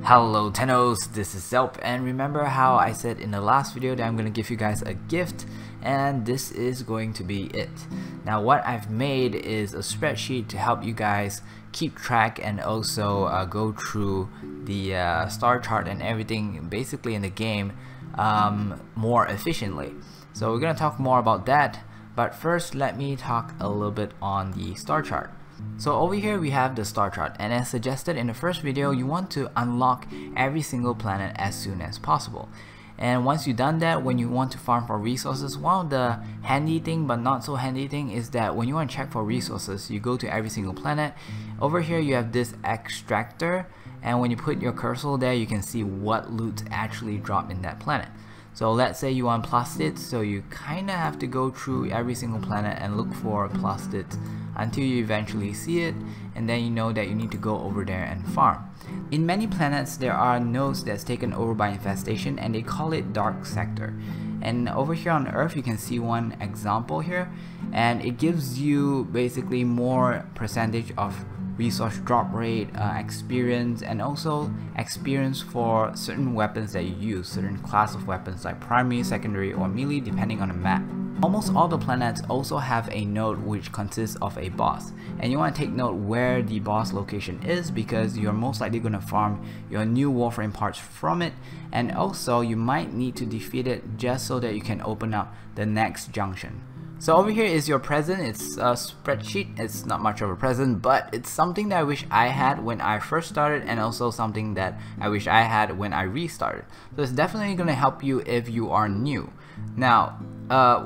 Hello Tennos, this is Zelp, and remember how I said in the last video that I'm going to give you guys a gift, and this is going to be it. Now what I've made is a spreadsheet to help you guys keep track and also go through the star chart and everything basically in the game more efficiently. So we're going to talk more about that, but first let me talk a little bit on the star chart. So over here we have the star chart, and as suggested in the first video, you want to unlock every single planet as soon as possible. And once you've done that, when you want to farm for resources, one of the handy thing but not so handy thing is that when you want to check for resources, you go to every single planet. Over here you have this extractor, and when you put your cursor there, you can see what loot actually dropped in that planet. So let's say you want plastids, so you kinda have to go through every single planet and look for plastids until you eventually see it, and then you know that you need to go over there and farm. In many planets there are nodes that's taken over by infestation, and they call it dark sector. And over here on Earth you can see one example here, and it gives you basically more percentage of resource drop rate, experience, and also experience for certain weapons that you use, certain class of weapons like primary, secondary, or melee depending on the map. Almost all the planets also have a node which consists of a boss, and you want to take note where the boss location is because you're most likely going to farm your new Warframe parts from it, and also you might need to defeat it just so that you can open up the next junction. So over here is your present. It's a spreadsheet. It's not much of a present, but it's something that I wish I had when I first started, and also something that I wish I had when I restarted. So it's definitely going to help you if you are new. Now,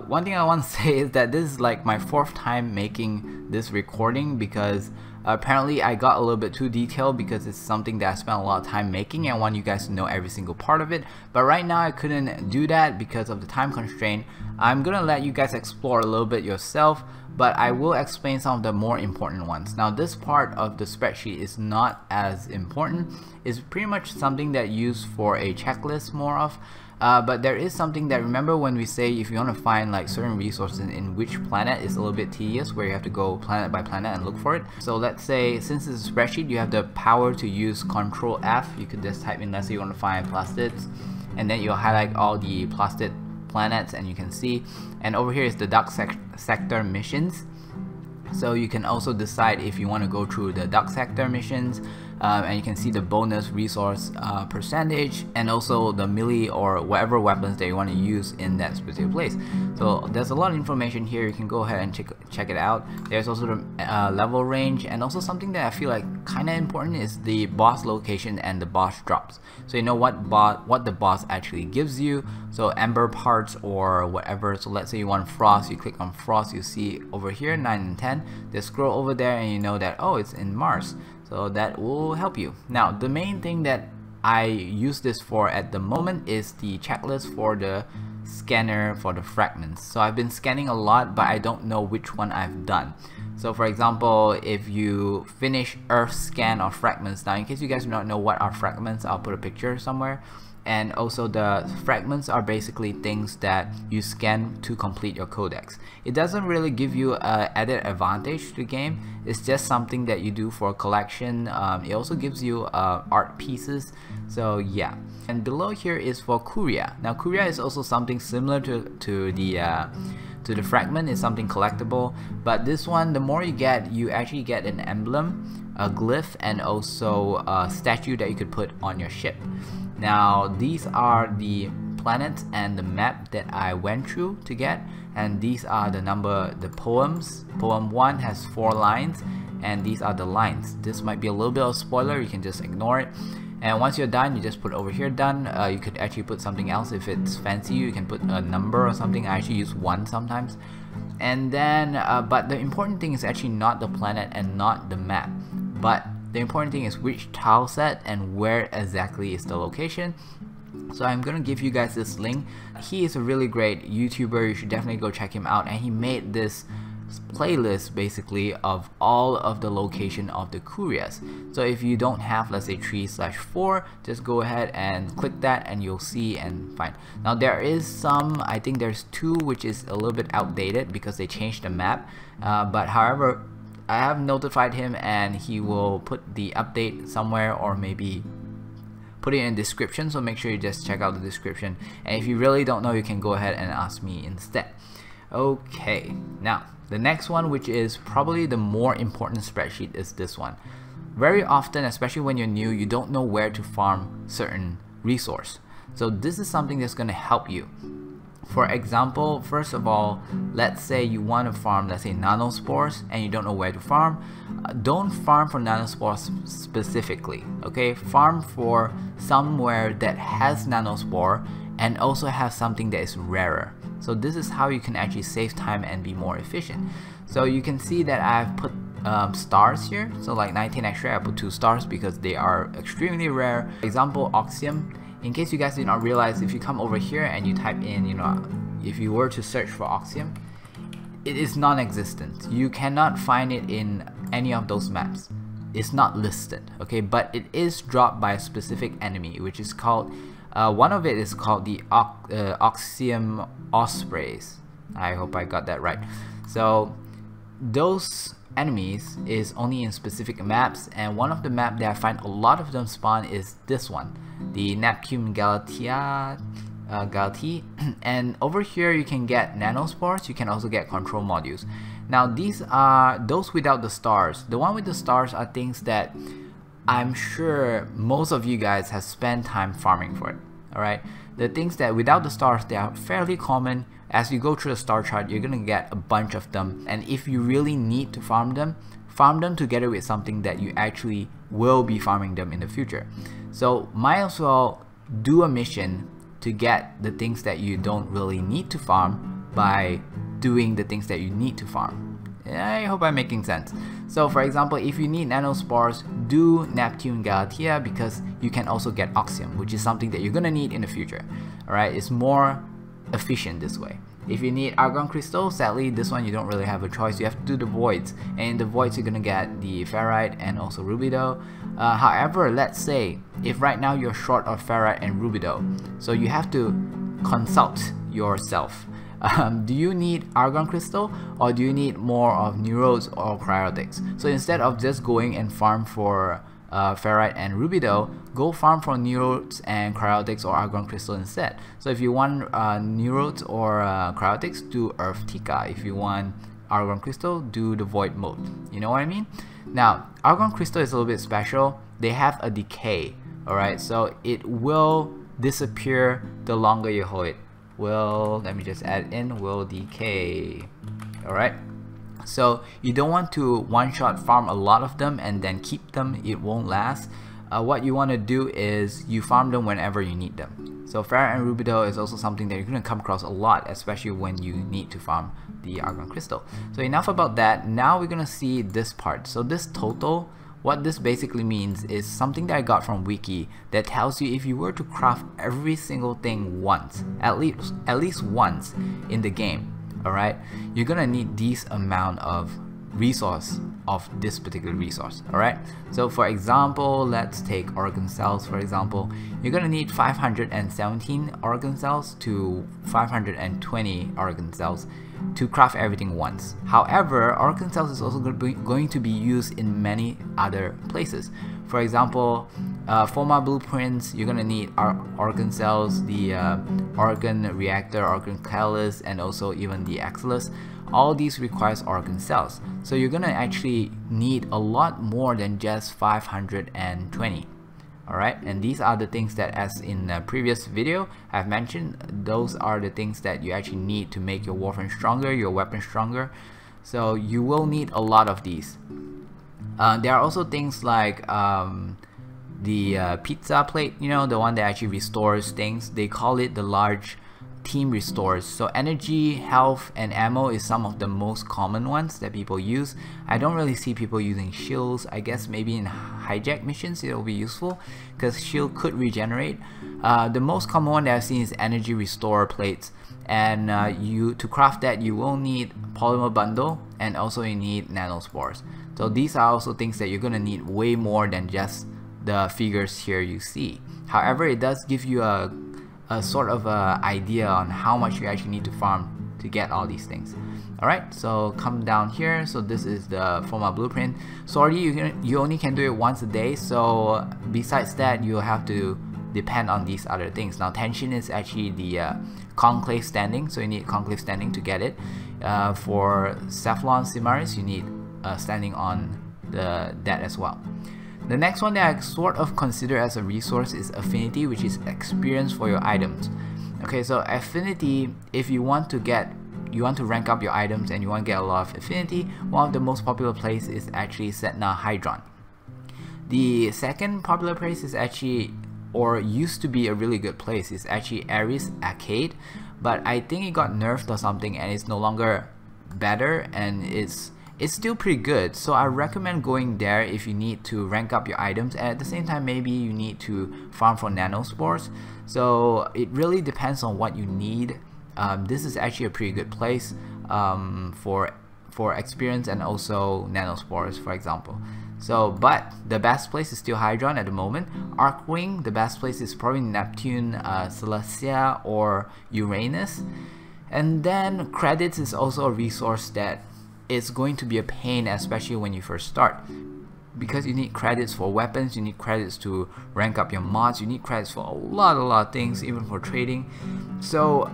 one thing I want to say is that this is like my fourth time making this recording because apparently I got a little bit too detailed because it's something that I spent a lot of time making and I want you guys to know every single part of it. But right now I couldn't do that because of the time constraint. I'm gonna let you guys explore a little bit yourself, but I will explain some of the more important ones. Now this part of the spreadsheet is not as important. It's pretty much something that you use for a checklist more of. But there is something that, remember when we say if you want to find like certain resources in which planet, is a little bit tedious where you have to go planet by planet and look for it. So let's say since it's a spreadsheet, you have the power to use Control F. You could just type in, let's say you want to find plastids, and then you'll highlight all the plastid planets and you can see. And over here is the dark sector missions. So you can also decide if you want to go through the dark sector missions, and you can see the bonus resource percentage, and also the melee or whatever weapons that you want to use in that specific place. So there's a lot of information here. You can go ahead and check it out. There's also the level range, and also something that I feel like kind of important is the boss location and the boss drops. So you know what the boss actually gives you. So ember parts or whatever. So let's say you want frost, you click on frost, you see over here 9 and 10. Just scroll over there and you know that, oh, it's in Mars. So that will help you. Now the main thing that I use this for at the moment is the checklist for the scanner for the fragments. So I've been scanning a lot, but I don't know which one I've done. So for example, if you finish Earth scan of fragments, now in case you guys do not know what are fragments, I'll put a picture somewhere. And also the fragments are basically things that you scan to complete your codex. It doesn't really give you an added advantage to the game. It's just something that you do for collection. It also gives you art pieces. So yeah. And below here is for Curia. Now Curia is also something similar to the fragment. Is something collectible, but this one, the more you get, you actually get an emblem, a glyph, and also a statue that you could put on your ship. Now these are the planets and the map that I went through to get, and these are the poems. Poem 1 has 4 lines, and these are the lines. This might be a little bit of spoiler, you can just ignore it. And once you're done, you just put over here done. You could actually put something else if it's fancy. You can put a number or something. I actually use 1 sometimes. And then but the important thing is actually not the planet and not the map, but the important thing is which tile set and where exactly is the location. So I'm gonna give you guys this link. He is a really great YouTuber. You should definitely go check him out, and he made this playlist basically of all of the location of the Curias. So if you don't have, let's say 3/4, just go ahead and click that and you'll see and find. Now there is some, I think there's 2 which is a little bit outdated because they changed the map, but however I have notified him and he will put the update somewhere, or maybe put it in the description, so make sure you just check out the description, and if you really don't know, you can go ahead and ask me instead. Okay, now the next one, which is probably the more important spreadsheet, is this one. Very often, especially when you're new, you don't know where to farm certain resource. So this is something that's going to help you. For example, first of all, let's say you want to farm, let's say, nanospores, and you don't know where to farm. Don't farm for nanospores specifically, okay? Farm for somewhere that has nanospore and also have something that is rarer. So this is how you can actually save time and be more efficient. So you can see that I've put stars here, so like 19 extra, I put 2 stars because they are extremely rare. For example, Oxium. In case you guys did not realize, if you come over here and you type in, if you were to search for Oxium, it is non-existent. You cannot find it in any of those maps. It's not listed, okay? But it is dropped by a specific enemy, which is called, one of it is called the Oxium Ospreys. I hope I got that right. So those enemies is only in specific maps, and one of the map that I find a lot of them spawn is this one, the Napcum Galatea, and over here you can get nanospores. You can also get control modules. Now these are those without the stars. The one with the stars are things that I'm sure most of you guys have spent time farming for it. Alright, the things that without the stars, they are fairly common. As you go through the star chart, you're gonna get a bunch of them, and if you really need to farm them together with something that you actually will be farming them in the future. So might as well do a mission to get the things that you don't really need to farm by doing the things that you need to farm. I hope I'm making sense. So for example, if you need nanospores, do Napcum Galatea, because you can also get Oxium, which is something that you're gonna need in the future. Alright, it's more efficient this way. If you need Argon Crystal, sadly this one you don't really have a choice. You have to do the voids, and in the voids you're gonna get the ferrite and also rubido. However, let's say if right now you're short of ferrite and rubido, so you have to consult yourself. Do you need Argon Crystal, or do you need more of neurodes or cryotics? So instead of just going and farm for ferrite and rubido, go farm for neurodes and cryotics or Argon Crystal instead. So if you want neurodes or cryotics, do Earth Tika. If you want Argon Crystal, do the void mode. You know what I mean? Now Argon Crystal is a little bit special. They have a decay, alright, so it will disappear the longer you hold it. Let me just add in, will decay. Alright, so you don't want to one-shot farm a lot of them and then keep them. It won't last. What you want to do is you farm them whenever you need them. So ferrite and rubido is also something that you're going to come across a lot, especially when you need to farm the Argon Crystal. So enough about that. Now we're going to see this part. So this total, what this basically means is something that I got from Wiki that tells you if you were to craft every single thing once, at least once in the game, alright, you're gonna need this amount of resource of this particular resource. Alright, so for example, let's take organ cells. For example, you're gonna need 517 organ cells to 520 organ cells to craft everything once. However, organ cells is also going to be used in many other places. For example, for my blueprints, you're gonna need organ cells, the organ reactor, organ catalyst, and also even the axillus. All these requires organ cells, so you're gonna actually need a lot more than just 520. Alright, and these are the things that, as in the previous video I've mentioned, those are the things that you actually need to make your Warframe stronger, your weapon stronger. So you will need a lot of these. There are also things like the pizza plate, you know, the one that actually restores things. They call it the large team restores. So energy, health, and ammo is some of the most common ones that people use. I don't really see people using shields. I guess maybe in hijack missions it will be useful because shield could regenerate. The most common one that I've seen is energy restore plates, and to craft that you will need polymer bundle, and also you need nanospores. So these are also things that you're gonna need way more than just the figures here you see. However, it does give you a sort of idea on how much you actually need to farm to get all these things. Alright, so come down here. So this is the formal blueprint. Sorry, you only can do it once a day, so besides that you'll have to depend on these other things. Now tension is actually the conclave standing, so you need conclave standing to get it. For Cephalon Simaris, you need standing on that as well. The next one that I sort of consider as a resource is Affinity, which is experience for your items. Okay, so Affinity, if you want to rank up your items and you want to get a lot of Affinity, one of the most popular places is actually Setna Hydron. The second popular place is actually, or used to be a really good place, is actually Ares Arcade, but I think it got nerfed or something and it's no longer better, and it's still pretty good. So I recommend going there if you need to rank up your items, and at the same time maybe you need to farm for nanospores. So it really depends on what you need. This is actually a pretty good place for experience and also nanospores, for example. So, but the best place is still Hydron at the moment. Arcwing, the best place is probably Neptune, Celestia, or Uranus. And then credits is also a resource that is going to be a pain, especially when you first start, because you need credits for weapons, you need credits to rank up your mods, you need credits for a lot of things, even for trading. So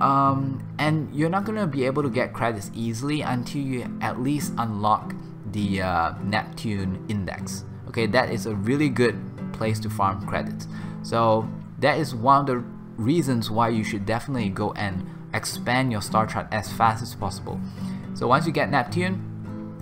and you're not gonna be able to get credits easily until you at least unlock the Neptune index. Okay, that is a really good place to farm credits. So that is one of the reasons why you should definitely go and expand your star chart as fast as possible. So once you get Neptune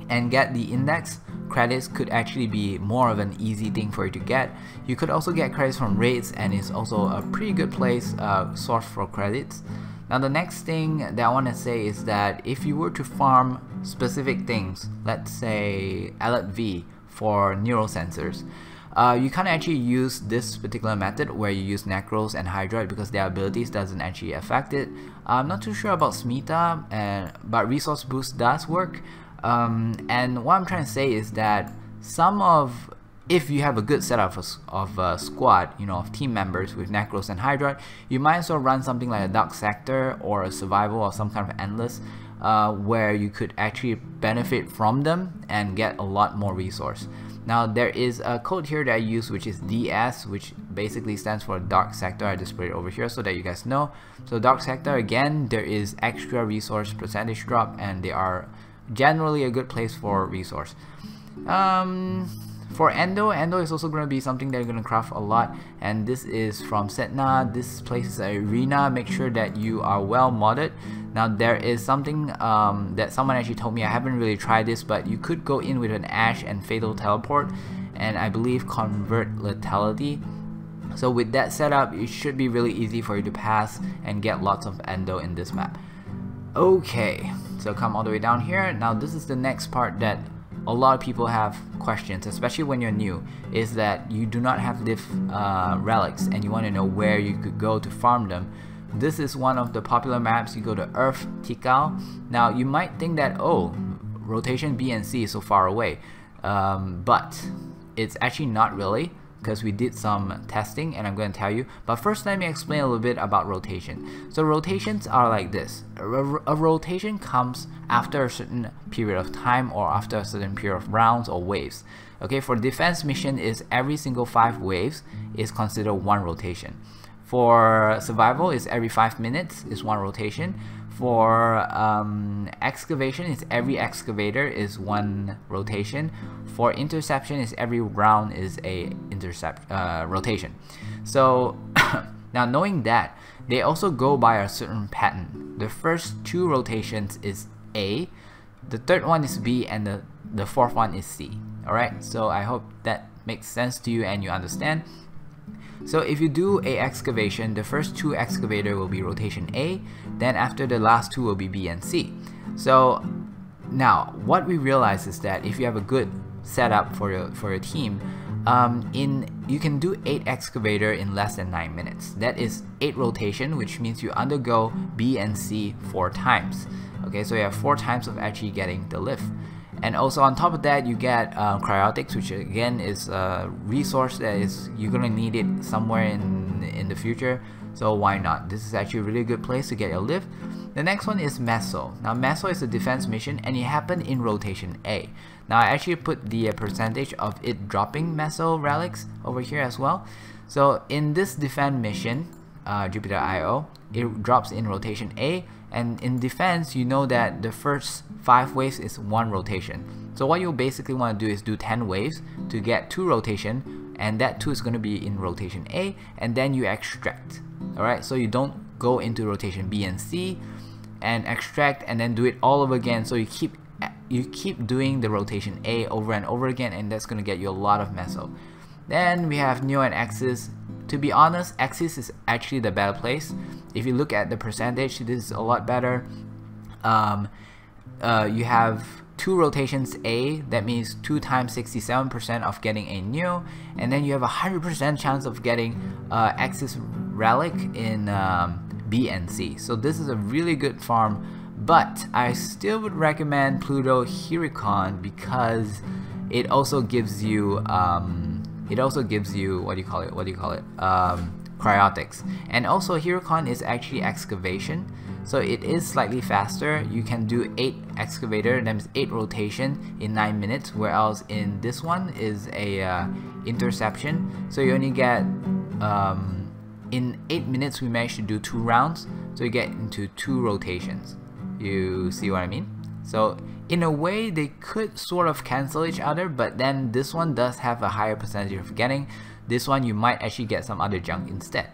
and get the index, credits could actually be more of an easy thing for you to get. You could also get credits from raids, and it's also a pretty good place source for credits. Now the next thing that I want to say is that if you were to farm specific things, let's say LV for neural sensors, you can't actually use this particular method where you use Necros and Hydroid because their abilities doesn't actually affect it. I'm not too sure about Smita, but Resource Boost does work. And what I'm trying to say is that if you have a good setup of a squad, of team members with Necros and Hydroid, you might as well run something like a Dark Sector or a Survival or some kind of Endless, where you could actually benefit from them and get a lot more resource. Now there is a code here that I use, which is DS, which basically stands for Dark Sector. I just put it over here so that you guys know. So Dark Sector, again, there is extra resource percentage drop, and they are generally a good place for resource. For Endo is also going to be something that you're going to craft a lot, and this is from Setna. This place is an arena. Make sure that you are well modded. Now there is something that someone actually told me, I haven't really tried this, but you could go in with an Ash and Fatal Teleport, and I believe convert lethality. So with that setup, it should be really easy for you to pass and get lots of Endo in this map. Okay, so come all the way down here. Now this is the next part that a lot of people have questions, especially when you're new, is that you do not have relics and you want to know where you could go to farm them. This is one of the popular maps. You go to Earth, Tikal. Now you might think that, oh, rotation B and C is so far away, but it's actually not really, because we did some testing and I'm going to tell you. But first let me explain a little bit about rotation. So rotations are like this. A rotation comes after a certain period of time or after a certain period of rounds or waves. Okay, for defense mission is every single 5 waves is considered one rotation. For survival is every 5 minutes is one rotation. For excavation is every excavator is one rotation. For interception is every round is a rotation. So now knowing that, they also go by a certain pattern. The first 2 rotations is A, the third one is B, and the fourth one is C. Alright, so I hope that makes sense to you and you understand. So if you do a excavation, the first 2 excavator will be rotation A, then after the last 2 will be B and C. So now what we realize is that if you have a good setup for your team, you can do 8 excavator in less than 9 minutes. That is 8 rotation, which means you undergo B and C 4 times. Okay, so you have 4 times of actually getting the lift. And also on top of that, you get cryotics, which again is a resource that you're gonna need it somewhere in the future. So why not? This is actually a really good place to get your lift. The next one is Meso. Now Meso is a defense mission and it happened in rotation A. Now I actually put the percentage of it dropping Meso relics over here as well. So in this defend mission, Jupiter IO, it drops in rotation A, and in defense you know that the first 5 waves is 1 rotation. So what you basically want to do is do 10 waves to get 2 rotation, and that 2 is going to be in rotation A, and then you extract. Alright, so you don't go into rotation B and C and extract and then do it all over again. So you keep doing the rotation A over and over again, and that's going to get you a lot of Meso. Then we have Neo and Axis. To be honest, Axis is actually the better place. If you look at the percentage, this is a lot better. You have 2 rotations A, that means 2 times 67% of getting a Neo, and then you have a 100% chance of getting Axis Relic in B and C. So this is a really good farm, but I still would recommend Pluto Hurricane because it also gives you what do you call it, cryotics. And also Hurricane is actually excavation, so it is slightly faster. You can do 8 excavator, that means 8 rotation in 9 minutes, whereas in this one is a interception, so you only get in 8 minutes we managed to do 2 rounds, so you get into 2 rotations. You see what I mean? So in a way they could sort of cancel each other, but then this one does have a higher percentage of getting. This one you might actually get some other junk instead.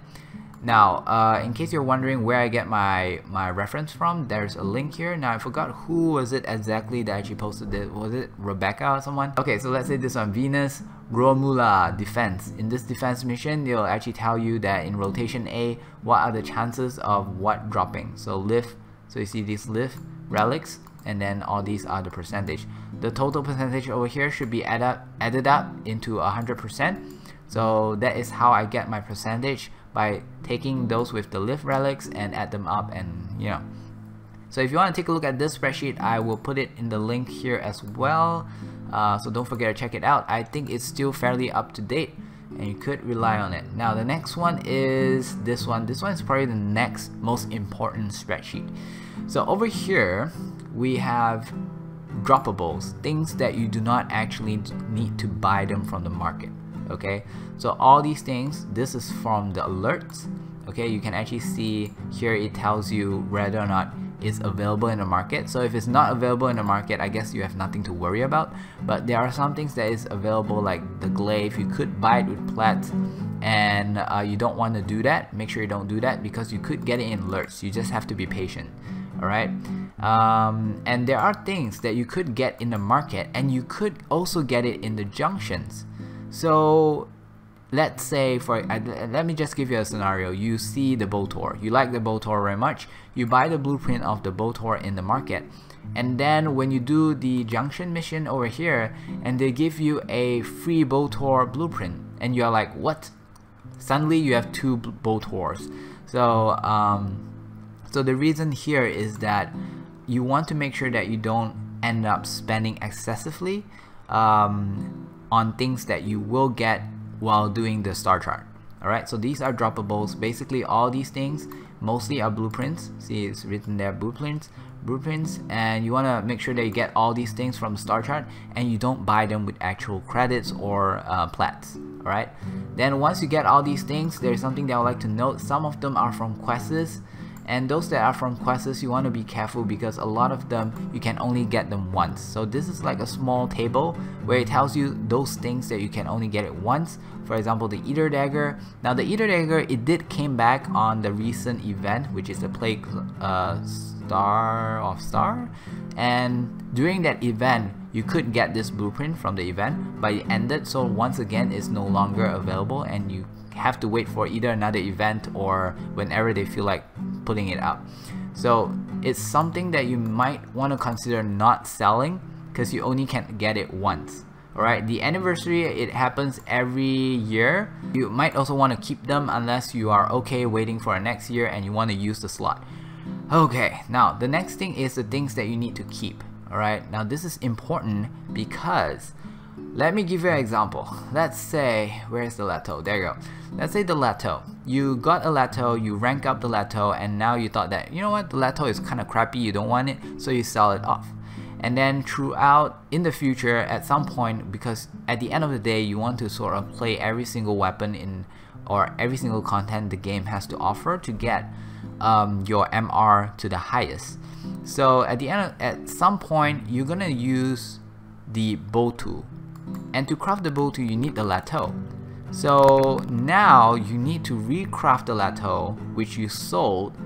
Now in case you're wondering where I get my reference from, there's a link here. Now I forgot who was it exactly that actually posted it. Was it Rebecca or someone? Okay, so let's say this one, Venus Romula defense. In this defense mission, they'll actually tell you that in rotation A, what are the chances of what dropping. So lift, so you see these lift relics, and then all these are the percentage. The total percentage over here should be added up into 100%. So that is how I get my percentage, by taking those with the lift relics and add them up, and you know. So if you want to take a look at this spreadsheet, I will put it in the link here as well. So don't forget to check it out. I think it's still fairly up to date and you could rely on it. Now the next one is this one. This one is probably the next most important spreadsheet. So over here we have droppables, things that you do not actually need to buy them from the market. Okay, so all these things, this is from the alerts. Okay, you can actually see here it tells you whether or not it's available in the market. So if it's not available in the market, I guess you have nothing to worry about. But there are some things that is available, like the glaive. You could buy it with plats, and you don't want to do that. Make sure you don't do that because you could get it in alerts. You just have to be patient. Alright, and there are things that you could get in the market, and you could also get it in the junctions. So let's say, let me just give you a scenario. You see the Botor, you like the Botor very much, you buy the blueprint of the Botor in the market, and then when you do the junction mission over here and they give you a free Botor blueprint, and you're like, what? Suddenly you have 2 Botors. So so the reason here is that you want to make sure that you don't end up spending excessively on things that you will get while doing the star chart. Alright, so these are droppables. Basically all these things mostly are blueprints. See, it's written there, blueprints, and you want to make sure that you get all these things from the star chart and you don't buy them with actual credits or plats. Alright, then once you get all these things, there's something that I would like to note. Some of them are from quests, and those that are from quests, you want to be careful because a lot of them you can only get them once. So this is like a small table where it tells you those things that you can only get it once. For example, the Ether Dagger. Now the Ether Dagger, it did came back on the recent event, which is the Plague Star of Star, and during that event you could get this blueprint from the event, but it ended, so once again it's no longer available, and you have to wait for either another event or whenever they feel like putting it up. So it's something that you might want to consider not selling because you only can get it once. Alright, the anniversary, it happens every year. You might also want to keep them unless you are okay waiting for next year and you want to use the slot. Okay, now the next thing is the things that you need to keep. Alright, now this is important because let me give you an example. Let's say, where's the Lato? There you go. Let's say the Lato. You got a Lato, you rank up the Lato, and now you thought that, you know what, the Lato is kind of crappy, you don't want it, so you sell it off. And then throughout, in the future, at some point, because at the end of the day, you want to sort of play every single weapon in, or every single content the game has to offer to get your MR to the highest. So at the end, at some point, you're gonna use the bow tool, and to craft the bow tool, you need the Lato. So now you need to recraft the Lato, which you sold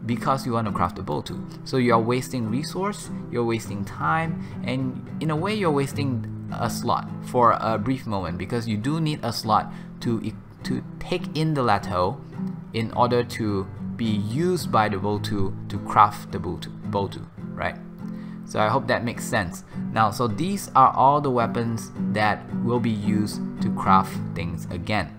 because you want to craft the bow tool. So you're wasting resource, you're wasting time, and in a way you're wasting a slot for a brief moment, because you do need a slot to take in the Lato in order to be used by the bow tool to craft the bow tool, right? So I hope that makes sense. Now, so these are all the weapons that will be used to craft things again.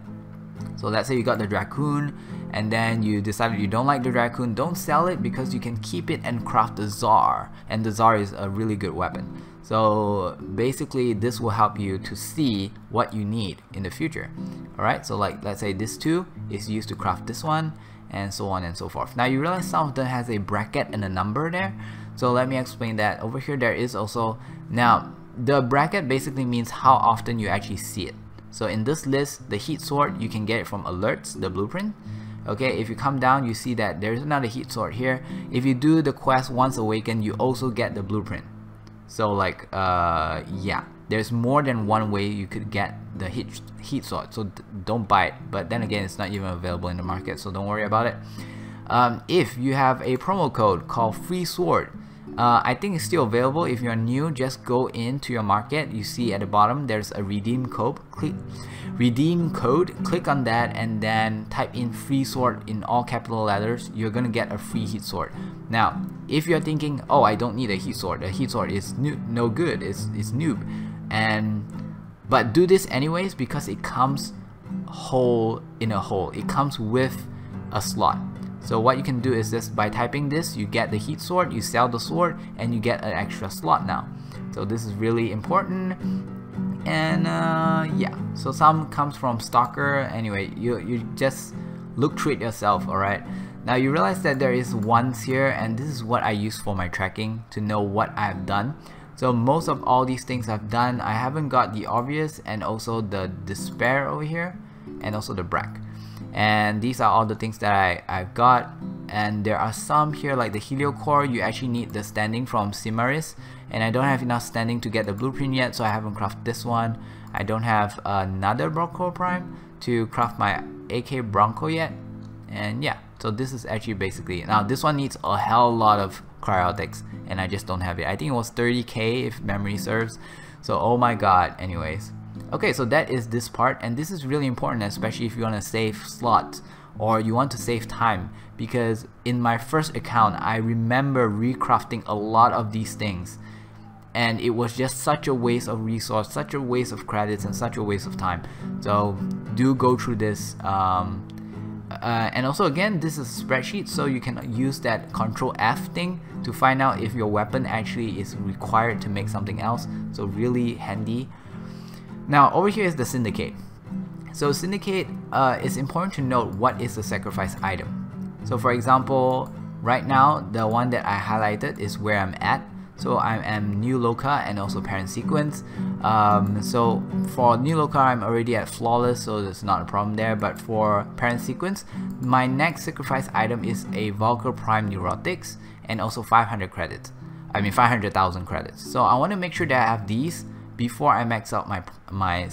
So let's say you got the Dracoon, and then you decided you don't like the Dracoon. Don't sell it, because you can keep it and craft the Tsar, and the Tsar is a really good weapon. So basically this will help you to see what you need in the future. Alright, so like let's say this 2 is used to craft this one, and so on and so forth. Now you realize some of them has a bracket and a number there. So let me explain that. Over here there is also, now the bracket basically means how often you actually see it. So in this list, the heat sword, you can get it from alerts, the blueprint. Okay, if you come down, you see that there's another heat sword here. If you do the quest Once Awakened, you also get the blueprint. So like yeah, there's more than one way you could get the heat sword, so don't buy it. But then again, it's not even available in the market, so don't worry about it. If you have a promo code called free sword, I think it's still available. If you're new, just go into your market. You see at the bottom there's a redeem code. Click on that, and then type in free sword in all capital letters. You're gonna get a free heat sword. Now if you're thinking, oh, I don't need a heat sword, the heat sword is no good, it's noob, but do this anyways, because it comes whole in a hole. It comes with a slot. So what you can do is just by typing this, you get the heat sword, you sell the sword, and you get an extra slot now. So this is really important. And yeah, so some comes from Stalker. Anyway, you just look through it yourself. Alright, now you realize that there is ones here, and this is what I use for my tracking to know what I've done. So most of all these things I've done, I haven't got the obvious, and also the despair over here, and also the Brack. And these are all the things that I've got. And there are some here like the Helio Core. You actually need the standing from Simaris, and I don't have enough standing to get the blueprint yet, so I haven't crafted this one. I don't have another Bronco Prime to craft my AK Bronco yet. And yeah, so this is actually basically, now this one needs a hell lot of cryotics, and I just don't have it. I think it was 30k if memory serves, so oh my god. Anyways, okay, so that is this part, and this is really important, especially if you want to save slots or you want to save time, because in my first account I remember recrafting a lot of these things, and it was just such a waste of resource, such a waste of credits, and such a waste of time. So do go through this. And also again, this is a spreadsheet, so you can use that Control F thing to find out if your weapon actually is required to make something else, so really handy. Now over here is the Syndicate. So Syndicate, it's important to note what is the sacrifice item. So for example, right now the one that I highlighted is where I'm at. So I am New Loca and also Parent Sequence. So for New Loca I'm already at Flawless, so there's not a problem there. But for Parent Sequence, my next sacrifice item is a Vulgar Prime Neurotics and also 500 credits. I mean 500,000 credits. So I want to make sure that I have these before I max out my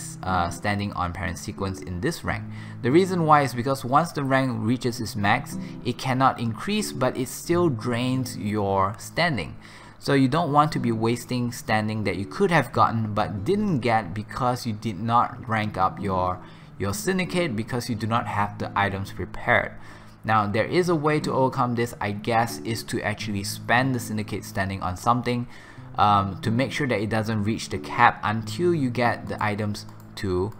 standing on Parent Sequence in this rank. The reason why is because once the rank reaches its max, it cannot increase, but it still drains your standing. So you don't want to be wasting standing that you could have gotten but didn't get because you did not rank up your Syndicate, because you do not have the items prepared. Now there is a way to overcome this, I guess, is to actually spend the Syndicate standing on something to make sure that it doesn't reach the cap until you get the items to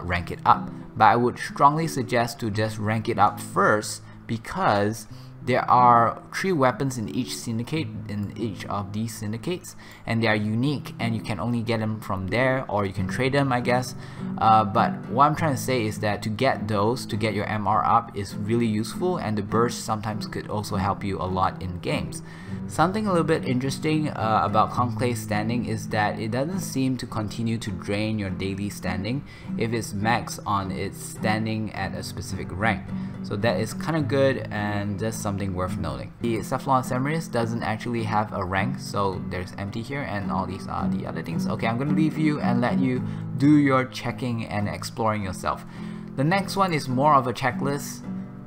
rank it up. But I would strongly suggest to just rank it up first, because there are 3 weapons in each syndicate, in each of these syndicates, and they are unique and you can only get them from there, or you can trade them, I guess. But what I'm trying to say is that to get those, to get your MR up, is really useful, and the burst sometimes could also help you a lot in games. Something a little bit interesting about Conclave's standing is that it doesn't seem to continue to drain your daily standing if it's max on its standing at a specific rank. So that is kind of good, and just something worth noting. The Cephalon Semiris doesn't actually have a rank, so there's empty here, and all these are the other things. Okay, I'm going to leave you and let you do your checking and exploring yourself. The next one is more of a checklist.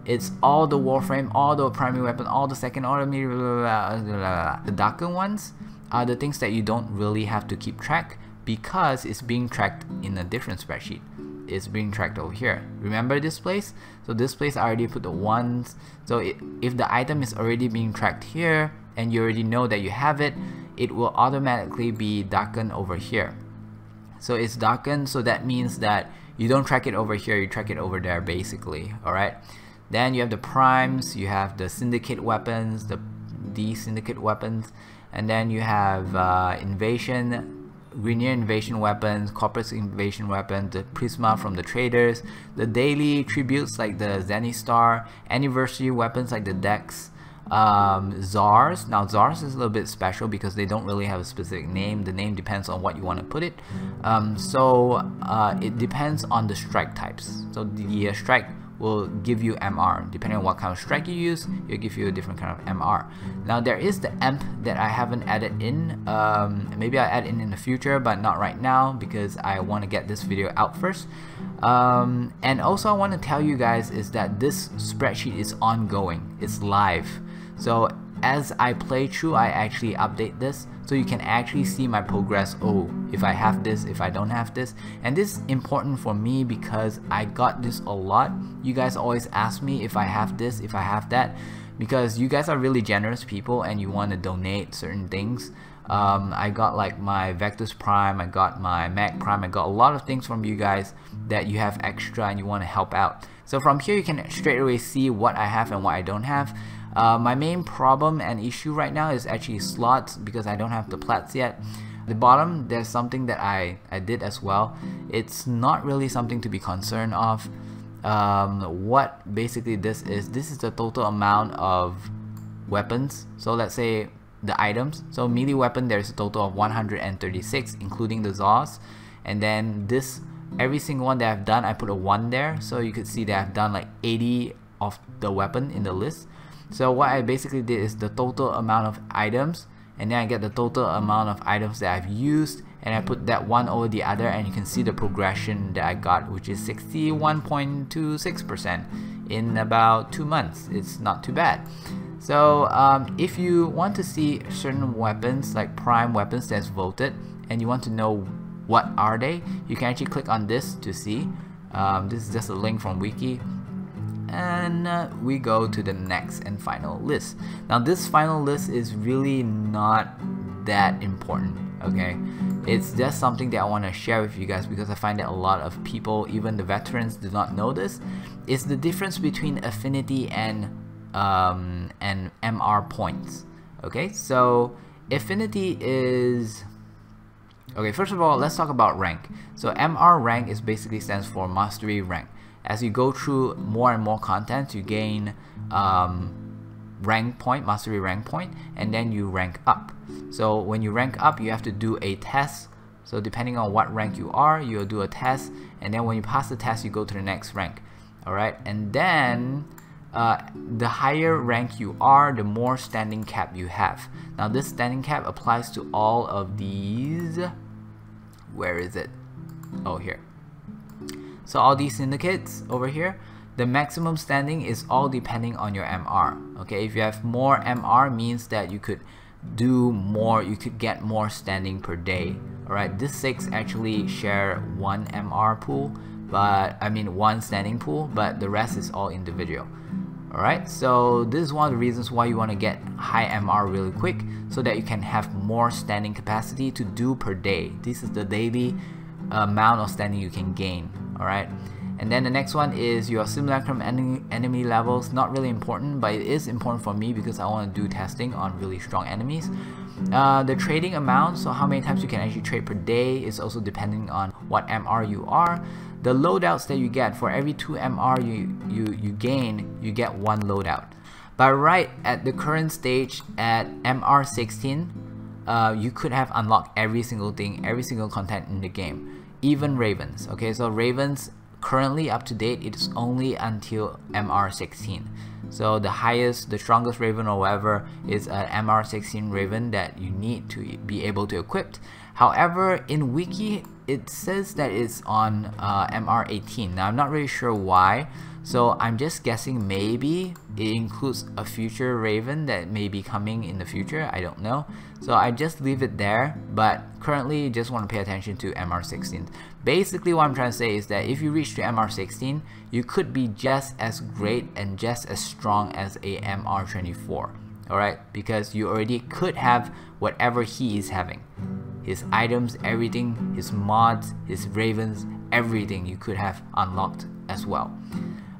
It's all the Warframe, all the primary weapon, all the second order, the darker ones are the things that you don't really have to keep track, because it's being tracked in a different spreadsheet. It's being tracked over here. Remember this place? So this place I already put the ones. So if the item is already being tracked here and you already know that you have it, it will automatically be darkened over here. So it's darkened, so that means that you don't track it over here, you track it over there basically. Alright. Then you have the primes, you have the syndicate weapons, the syndicate weapons, and then you have invasion, Grenier invasion weapons, Corpus invasion weapons, the Prisma from the traders, the daily tributes like the Zenith Star, anniversary weapons like the Dex, Czars. Now Czars is a little bit special because they don't really have a specific name. The name depends on what you want to put it. It depends on the strike types. So the strike will give you MR. Depending on what kind of strike you use, it'll give you a different kind of MR. Now there is the EMP that I haven't added in. Maybe I'll add in the future, but not right now because I want to get this video out first. And also I want to tell you guys is that this spreadsheet is ongoing. It's live. So as I play through, I actually update this, so you can actually see my progress. Oh, if I have this, if I don't have this. And this is important for me because I got this a lot. You guys always ask me if I have this, if I have that, because you guys are really generous people and you want to donate certain things. I got like my Vectus Prime, I got my Mag Prime, I got a lot of things from you guys that you have extra and you want to help out. So from here you can straight away see what I have and what I don't have. My main problem and issue right now is actually slots, because I don't have the plats yet. At the bottom there's something that I did as well. It's not really something to be concerned of. What basically this is the total amount of weapons. So let's say the items. So melee weapon, there's a total of 136 including the Zaws, and then this, every single one that I've done, I put a 1 there, so you could see that I've done like 80 of the weapon in the list. So what I basically did is the total amount of items, and then I get the total amount of items that I've used, and I put that one over the other, and you can see the progression that I got, which is 61.26% in about 2 months. It's not too bad. So if you want to see certain weapons like prime weapons that's voted and you want to know what are they, you can actually click on this to see. This is just a link from wiki. And we go to the next and final list. Now this final list is really not that important, okay? It's just something that I want to share with you guys because I find that a lot of people, even the veterans, do not know this. It's the difference between affinity and MR points. Okay, so affinity is, okay, first of all, let's talk about rank. So MR rank is basically stands for mastery rank. As you go through more and more content, you gain rank point, mastery rank point, and then you rank up. So when you rank up, you have to do a test. So depending on what rank you are, you'll do a test, and then when you pass the test, you go to the next rank. Alright, and then the higher rank you are, the more standing cap you have. Now this standing cap applies to all of these. Where is it? Oh, here. So all these syndicates over here, the maximum standing is all depending on your MR. Okay, if you have more MR, means that you could do more, you could get more standing per day. Alright, this 6 actually share one MR pool, but I mean one standing pool, but the rest is all individual. Alright, so this is one of the reasons why you want to get high MR really quick, so that you can have more standing capacity to do per day. This is the daily amount of standing you can gain. Alright, And then the next one is your simulacrum enemy levels. Not really important, but it is important for me because I want to do testing on really strong enemies. The trading amount, so how many times you can actually trade per day, is also depending on what MR you are. The loadouts that you get, for every 2 MR you gain, you get 1 loadout. But right at the current stage at MR 16, you could have unlocked every single thing, every single content in the game, even Ravens. Okay, so Ravens currently up to date, it's only until MR 16. So the highest, the strongest Raven or whatever is an MR 16 Raven that you need to be able to equip. However, in Wiki it says that it's on MR 18. Now I'm not really sure why, so I'm just guessing maybe it includes a future Raven that may be coming in the future. I don't know, so I just leave it there, but currently just want to pay attention to MR 16. Basically what I'm trying to say is that if you reach to MR 16, you could be just as great and just as strong as a MR 24. Alright, because you already could have whatever he is having. His items, everything, his mods, his ravens, everything you could have unlocked as well.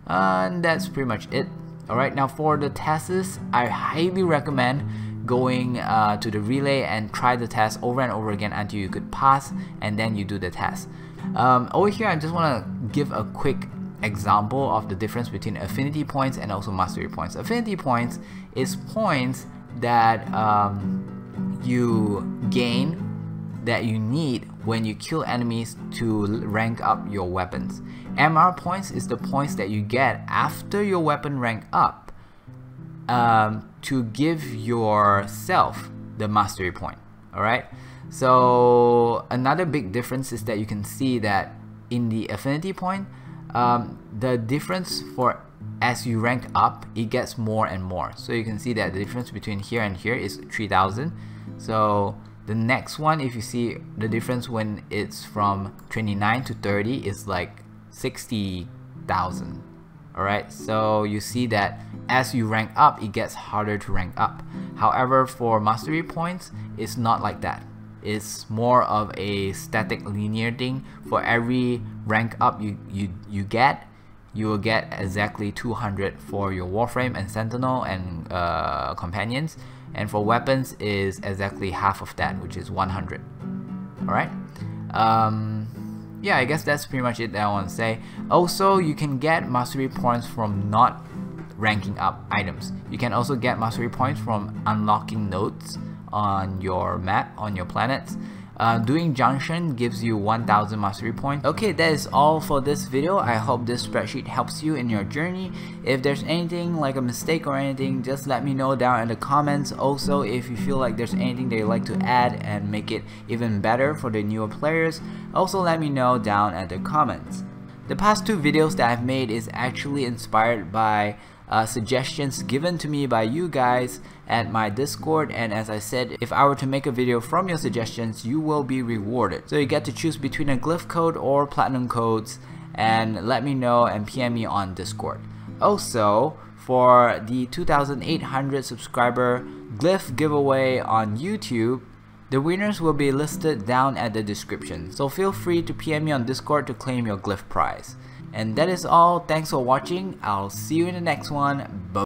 And that's pretty much it. Alright, now for the tests, I highly recommend going to the relay and try the test over and over again until you could pass, and then you do the test. Over here I just want to give a quick example of the difference between affinity points and also mastery points. Affinity points is points that you gain, that you need when you kill enemies to rank up your weapons. MR points is the points that you get after your weapon rank up to give yourself the mastery point. Alright, so another big difference is that you can see that in the affinity point, the difference for as you rank up, it gets more and more. So you can see that the difference between here and here is 3000. So the next one, if you see the difference when it's from 29 to 30, is like 60,000. Alright, so you see that as you rank up, it gets harder to rank up. However, for mastery points, it's not like that. It's more of a static linear thing. For every rank up you get, you will get exactly 200 for your Warframe and Sentinel and companions, and for weapons is exactly half of that, which is 100. Alright, yeah, I guess that's pretty much it that I want to say. Also, you can get mastery points from not ranking up items. You can also get mastery points from unlocking nodes on your map, on your planets. Doing junction gives you 1000 mastery points. Okay, that is all for this video. I hope this spreadsheet helps you in your journey. If there's anything like a mistake or anything, just let me know down in the comments. Also, if you feel like there's anything that you'd like to add and make it even better for the newer players, also let me know down at the comments. The past 2 videos that I've made is actually inspired by suggestions given to me by you guys at my Discord, and as I said, if I were to make a video from your suggestions, you will be rewarded. So you get to choose between a glyph code or platinum codes, and let me know and PM me on Discord. Also, for the 2,800 subscriber glyph giveaway on YouTube, the winners will be listed down at the description. So feel free to PM me on Discord to claim your glyph prize. And that is all. Thanks for watching. I'll see you in the next one. Bye.